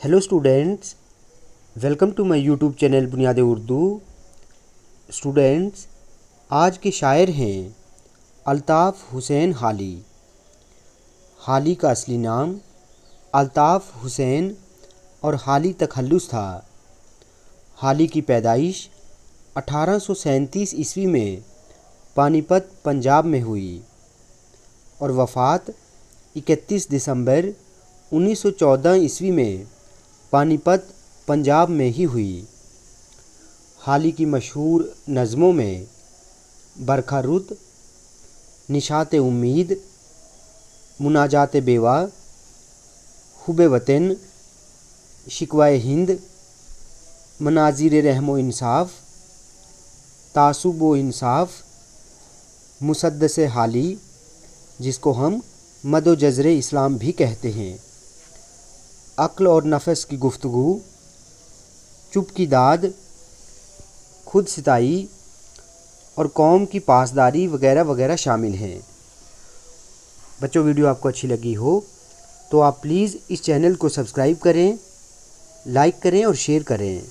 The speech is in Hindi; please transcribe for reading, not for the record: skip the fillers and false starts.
Hello students, welcome to my YouTube channel Buniyad Urdu. Students, आज के शायर हैं अल्ताफ़ हुसैन हाली। हाली का असली नाम अल्ताफ़ हुसैन और हाली तखल्लुस था। हाली की पैदाइश 1837 ईस्वी में पानीपत पंजाब में हुई और वफ़ात 31 दिसंबर 1914 ईस्वी में पानीपत पंजाब में ही हुई। हाली की मशहूर नज़मों में बरखा रुत, निशात उम्मीद, मुनाजात बेवा, हुबे वतन, शिकवाए हिंद, मनाजिर रहमो इंसाफ, तासुब व इंसाफ, मुसद्दस हाली जिसको हम मदो जज़रे इस्लाम भी कहते हैं, अक्ल और नफस की गुफ्तगू, चुप की दाद, खुद सिताई और कौम की पासदारी वगैरह वगैरह शामिल हैं। बच्चों, वीडियो आपको अच्छी लगी हो तो आप प्लीज़ इस चैनल को सब्सक्राइब करें, लाइक करें और शेयर करें।